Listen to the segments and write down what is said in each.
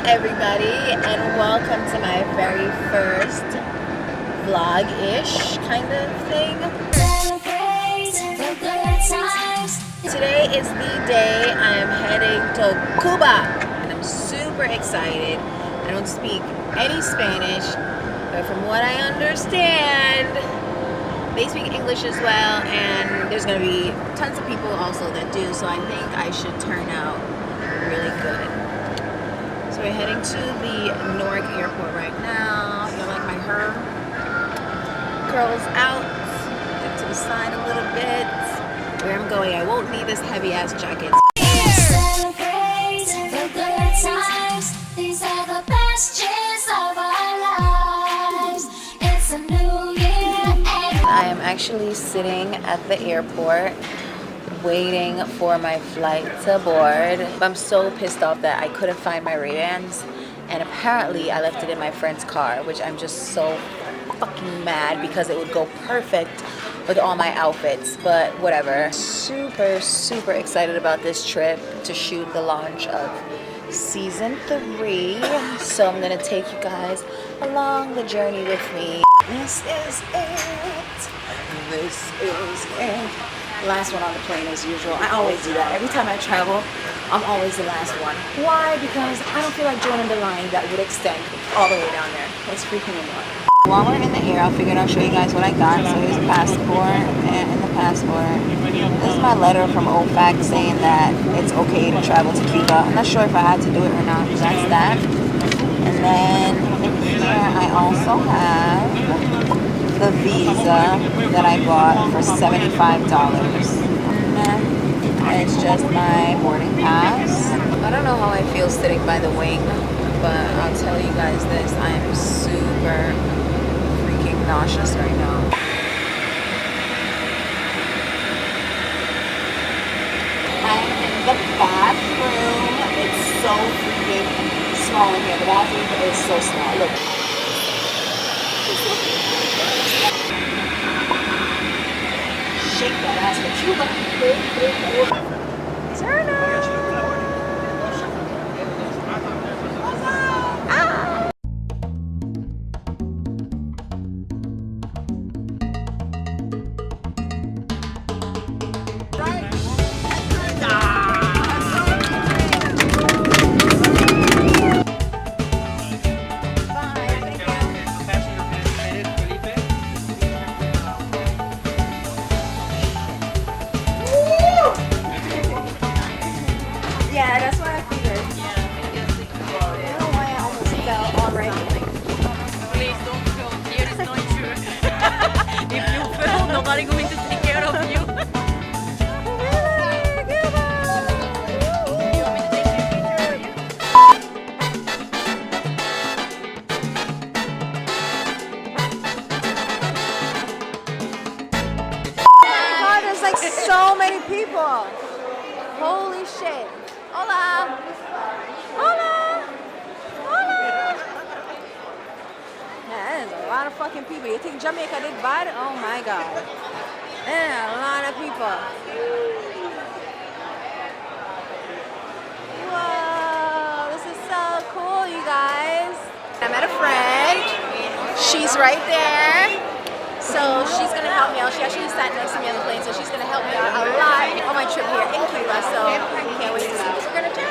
everybody, and welcome to my very first vlog-ish kind of thing. Today is the day I am heading to Cuba, and I'm super excited. I don't speak any Spanish, but from what I understand, they speak English as well, and there's going to be tons of people also that do, so I think I should turn out really good. So we're heading to the Newark airport right now. You like my hair? Curls out, get to the side a little bit. Where I'm going, I won't need this heavy ass jacket. Celebrate the good times. These are the best years of our lives. It's a new year and I am actually sitting at the airport waiting for my flight to board. I'm so pissed off that I couldn't find my Ray-Bans, and apparently I left it in my friend's car, which I'm just so fucking mad because it would go perfect with all my outfits, but whatever. Super excited about this trip to shoot the launch of season 3, so I'm gonna take you guys along the journey with me. This is it. Last one on the plane as usual. I always do that. Every time I travel, I'm always the last one. Why? Because I don't feel like joining the line that would extend all the way down there. It's freaking annoying. While we're in the air, I figured I'll show you guys what I got. So here's a passport, and in the passport, this is my letter from OFAC saying that it's okay to travel to Cuba. I'm not sure if I had to do it or not, but that's that. And then in here, I also have the visa that I bought for $75. And then it's just my boarding pass. I don't know how I feel sitting by the wing, but I'll tell you guys this, I am super freaking nauseous right now. I'm in the bathroom. It's so freaking small in here. The bathroom is so small. Look. Shake that ass for Cuba. Turn up. Yeah, that's what I figured. I don't know why I almost fell already. Please don't go. Here is no insurance. If you fell, nobody going to take care of you. Oh my god, there's like so many people. Holy shit. Hola. Hola. Hola. Yeah, there's a lot of fucking people. You think Jamaica did bad? Oh my god. Yeah, a lot of people. Whoa, this is so cool, you guys. I met a friend. She's right there. So she's gonna help me out. She actually sat next to me on the plane, so she's gonna help me out a lot on my trip here in Cuba. So can't wait to see what we're gonna do.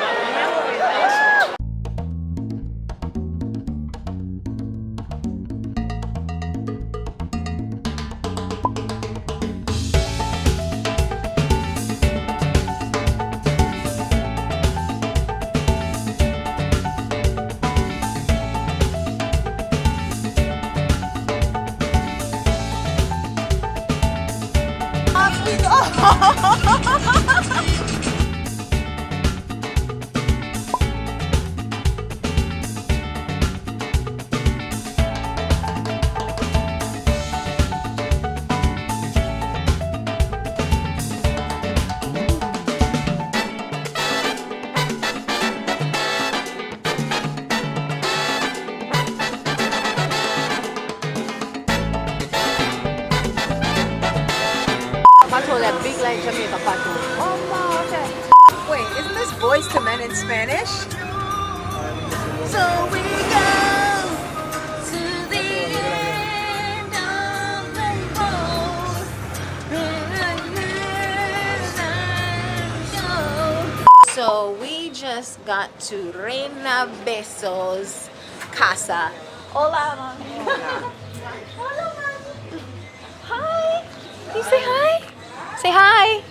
Pato, that big like Jamaica pato. Oh, wow, okay. Wait, isn't this Boys to Men in Spanish? just got to Reina Beso's casa. Hola, mami. Hola, mami. Hi. Can you say hi? Say hi.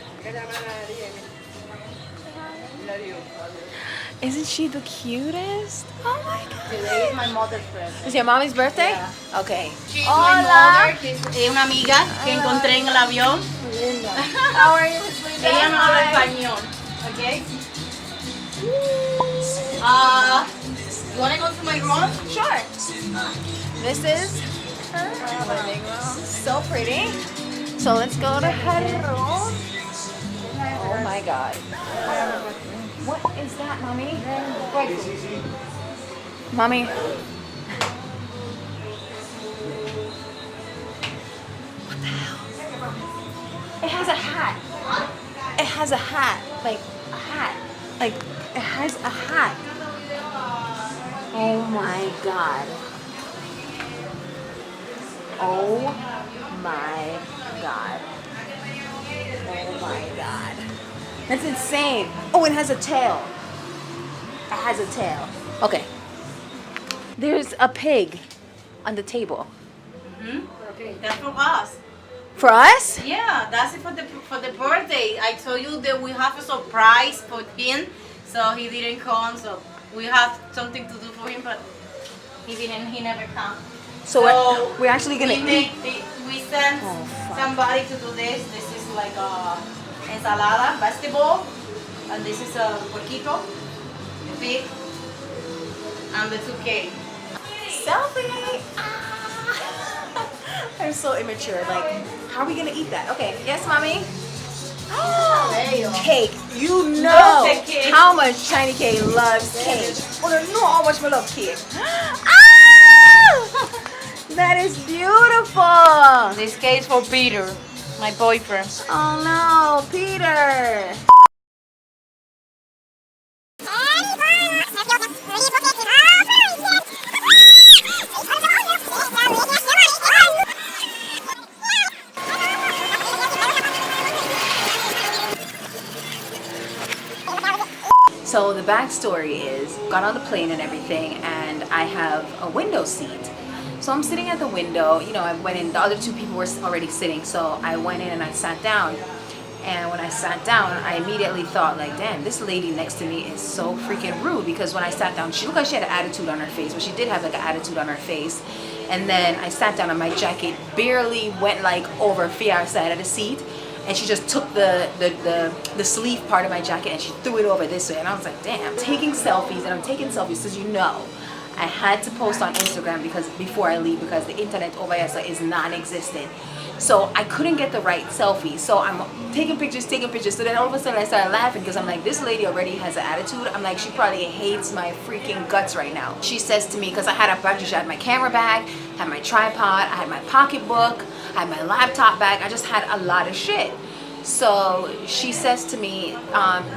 Isn't she the cutest? Oh my god. Today is my mother's birthday. Is your mommy's birthday? Yeah. Okay. She's Hola. my mother, es una amiga que encontré en el avión. How are you, Miss Linda? Ella no habla Hi. español, ¿ok? You wanna go to my room? Sure. This is her living room. So pretty. So let's go to her room. Oh my god. What is that, mommy? Mommy. What the hell? It has a hat. It has a hat. Like a hat. Like it has a hat. Oh my god. Oh my god. Oh my god. That's insane. Oh, it has a tail. It has a tail. Okay. There's a pig on the table. Okay, that's for us. For us? Yeah, that's it for the birthday. I told you that we have a surprise for him, so he didn't come. So we have something to do for him, but he never come. So we're actually gonna eat. We sent Oh, fuck. somebody to do this. This is like a ensalada, vegetable, and this is a porquito, the pig, and the 2K. Selfie! Ah. I'm so immature. Like, how are we gonna eat that? Okay, yes, mommy? Cake. You know Love the cake. how much Chiney K loves cake. Oh, no, know how much I love cake. Ah! That is beautiful. This cake is for Peter, my boyfriend. Oh no, Peter. So the backstory is, got on the plane and everything, and I have a window seat. So I'm sitting at the window, you know, I went in, the other two people were already sitting, so I went in and I sat down. And when I sat down, I immediately thought like, damn, this lady next to me is so freaking rude, because when I sat down, she looked like she had an attitude on her face, but she did have like an attitude on her face. And then I sat down and my jacket barely went like over Fiar's side of the seat. And she just took the sleeve part of my jacket and she threw it over this way. And I was like, damn. Taking selfies, and I'm taking selfies because you know, I had to post on Instagram because before I leave, because the internet over here is non-existent. So I couldn't get the right selfie. So I'm taking pictures. So then all of a sudden I started laughing because I'm like, this lady already has an attitude. I'm like, she probably hates my freaking guts right now. She says to me, because I had I had my camera bag, had my tripod, I had my pocketbook, I had my laptop bag. I just had a lot of shit. So she says to me,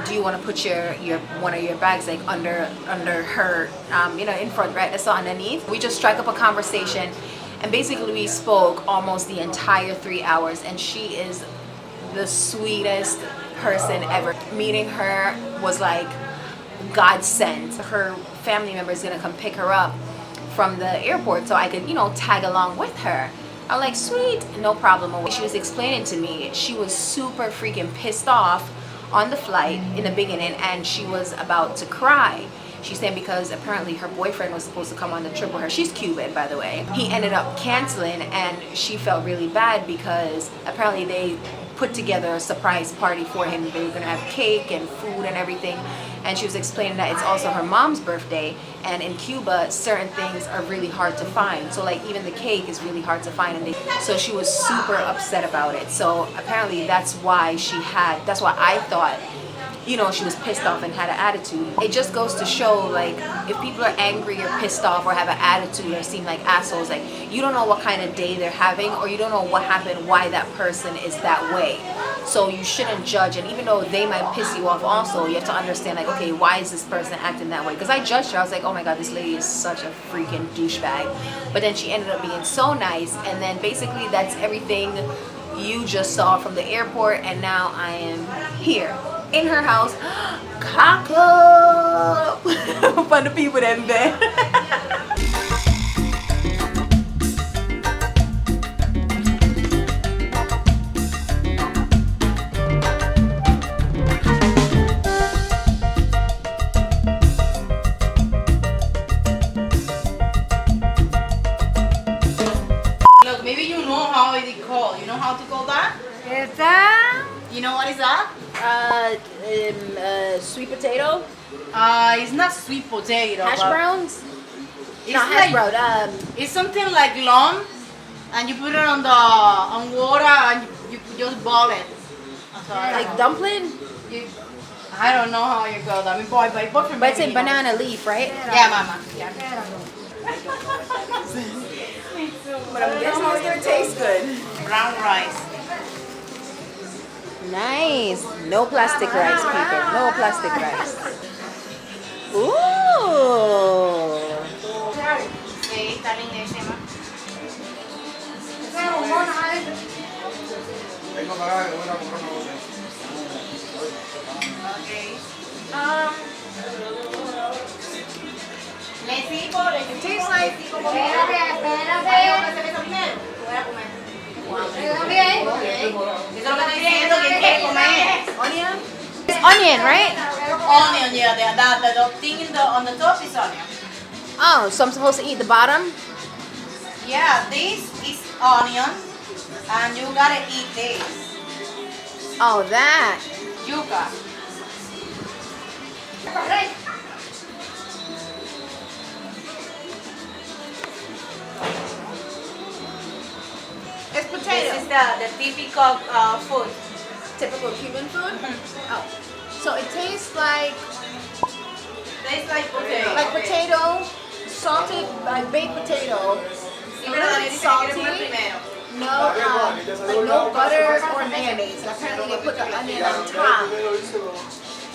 do you want to put your one of your bags like under her, you know, in front, right? That's underneath. We just strike up a conversation, and basically we spoke almost the entire 3 hours, and she is the sweetest person ever. Meeting her was like God sent. Her family member is gonna come pick her up from the airport so I could, you know, tag along with her. I'm like, sweet, no problem. She was explaining to me, she was super freaking pissed off on the flight in the beginning, and she was about to cry. She's saying because apparently her boyfriend was supposed to come on the trip with her. She's Cuban, by the way. He ended up canceling, and she felt really bad because apparently they put together a surprise party for him. They were gonna have cake and food and everything. And she was explaining that it's also her mom's birthday, and in Cuba certain things are really hard to find, so like even the cake is really hard to find, and so she was super upset about it. So apparently that's why I thought, you know, she was pissed off and had an attitude. It just goes to show, like, if people are angry or pissed off or have an attitude or seem like assholes, like, you don't know what kind of day they're having, or you don't know what happened, why that person is that way. So you shouldn't judge, and even though they might piss you off also, you have to understand, like, okay, why is this person acting that way? Because I judged her. I was like, oh my god, this lady is such a freaking douchebag. But then she ended up being so nice, and then basically that's everything you just saw from the airport, and now I am here. in her house. Cock up for the people that in bed. Look, maybe you know how it is called. You know how to call that? Esa, You know what is that? sweet potato, It's not sweet potato. hash but browns. It's No, hash like, brown. It's something like lump, and you put it on water and you just boil it. So, Like dumpling, I don't know how you call that. My boyfriend. but it's maybe in knows. banana leaf, right? Yeah, mama. Yeah. But I'm guessing it's gonna taste good. Brown rice. Nice. No plastic rice, people. No plastic rice. Ooh. Sí, está lindísima. Okay. Le sigo, It tastes like Eso es lo que estoy diciendo, que quiere comer. onion. It's onion, right? Onion, yeah, the thing on the top is onion. Oh, so I'm supposed to eat the bottom? Yeah, this is onion, and you gotta eat this. Oh, that. Yuca. It's This potato. is the typical food. Typical Cuban food? Oh. So it tastes like Tastes like potato. potato, salted, like baked potato. Sí, A pero little Daniel bit dice que quiere comer salty. primero. Like no butter or mayonnaise. And apparently they put the onion on top.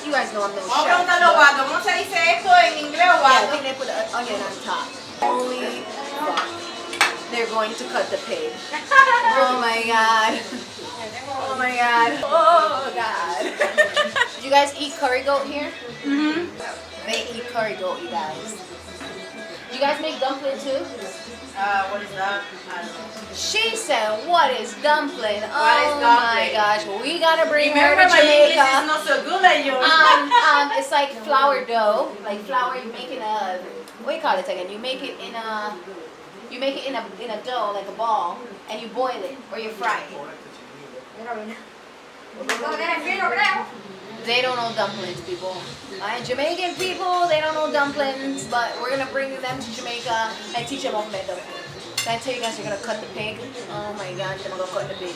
You guys know I'm no Vamos a chef. preguntarle a Wando, ¿cómo se dice esto en inglés, Yeah, I Wando? think they put the onion on top. Holy fuck. They're going to cut the pig. Oh my god. Oh my god. Oh god. You guys eat curry goat here? Mm-hmm. They eat curry goat, you guys. You guys make dumpling too? What is that? I don't know. She said, what is dumpling? What is Oh dumpling? my gosh. We gotta bring Remember, her to my English is Jamaica. not so good like yours. It's like flour dough. Like flour, you make it a, what do you call it again? You make it in a, in a dough, like a ball, and you boil it, or you fry it. They don't know dumplings, people. Jamaican people, they don't know dumplings, but we're gonna bring them to Jamaica and teach them how to make dumplings. Can I tell you guys, you're gonna cut the pig? Oh my gosh, I'm gonna cut the pig.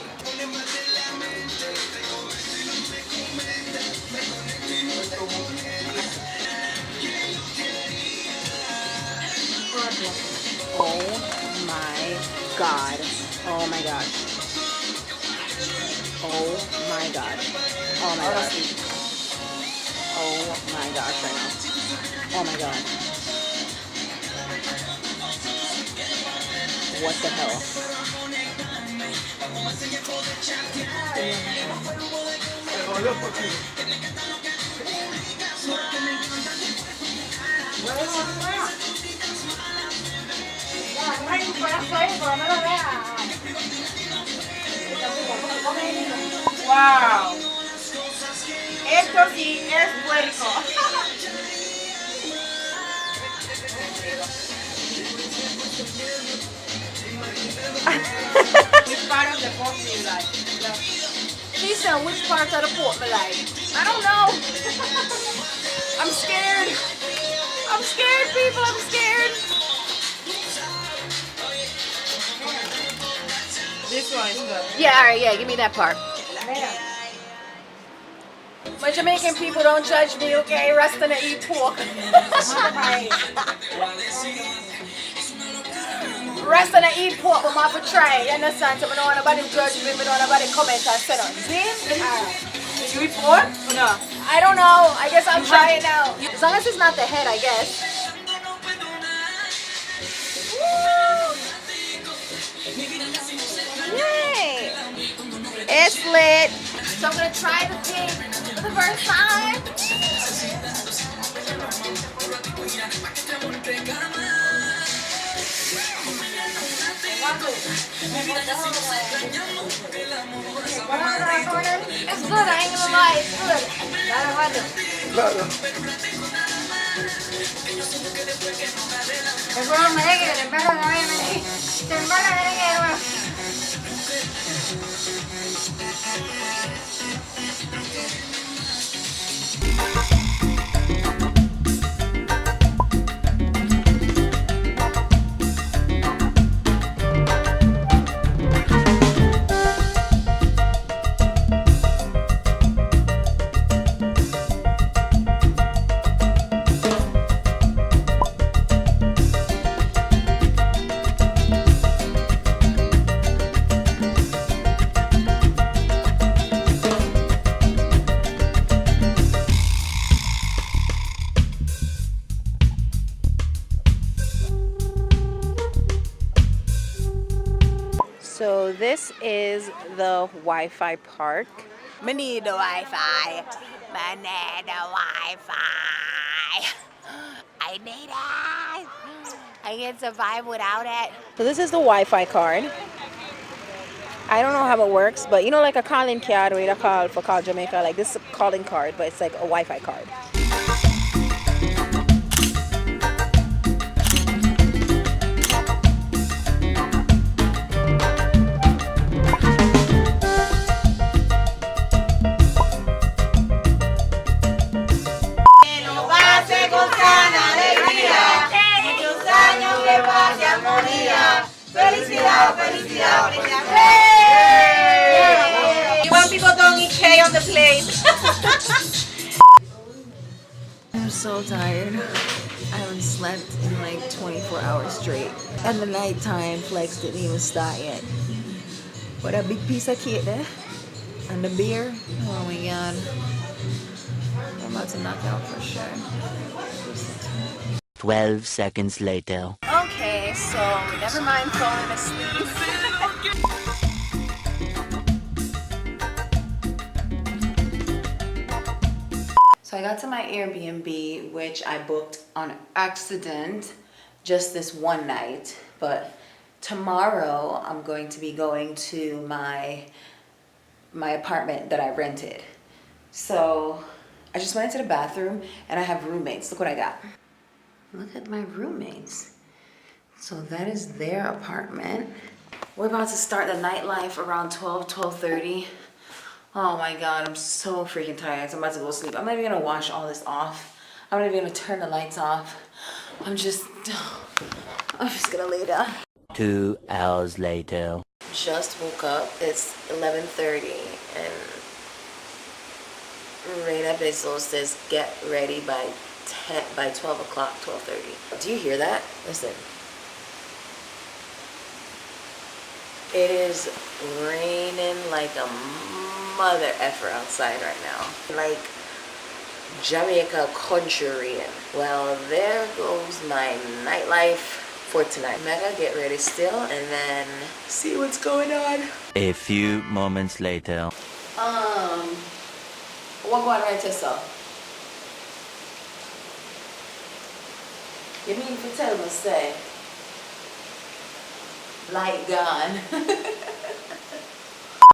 Oh my god. Oh my gosh. Oh my gosh. Oh my gosh. Oh my gosh, right now. Oh my god. What the hell? Wow. Esto sí es puerco. Which part of the pork do you like? She said, which part of the pork me like? I don't know. I'm scared. I'm scared, people. I'm scared. This one is good. Yeah, all right, yeah, give me that part. But Jamaican people don't judge me, okay? Rasta na eat pork. Rasta na eat pork, but I have to try it. You understand? So I don't want nobody judge me, I don't want nobody comment and say nothing. See? Do you eat pork? No. I don't know. I guess I'll try it now. As long as it's not the head, I guess. Yay! It's lit. So I'm gonna try the thing for the first time. It's good, I ain't gonna lie, it's good. Dale, vale. Después no me deje, después no me deje. Te embarca merengue de nuevo. So this is the Wi-Fi park. I need the Wi-Fi. I need the Wi-Fi. I need it. I can't survive without it. So this is the Wi-Fi card. I don't know how it works, but you know, like a calling card or a call for Call Jamaica, like this is a calling card, but it's like a Wi-Fi card. You want people don't eat hay on the plate. I'm so tired. I haven't slept in like 24 hours straight. And the nighttime flex didn't even start yet. But a big piece of cake there. And the beer. Oh my god. I'm about to knock out for sure. 12 seconds later. Okay, so never mind falling asleep. So I got to my Airbnb, which I booked on accident just this one night. But tomorrow I'm going to be going to my apartment that I rented. So I just went into the bathroom and I have roommates. Look what I got. Look at my roommates. So that is their apartment. We're about to start the nightlife around 12:30. Oh my god, I'm so freaking tired. So I'm about to go sleep. I'm not even gonna wash all this off. I'm not even gonna turn the lights off. I'm just gonna lay down. 2 hours later. Just woke up. It's 11:30 and Reina Bezos says get ready by 12 o'clock, 12:30. Do you hear that? Listen. It is raining like a mother effer outside right now. Like Jamaica country rain. Well, there goes my nightlife for tonight. Mega get ready still and then see what's going on. A few moments later. What going right to so? You mean to tell me say light gone.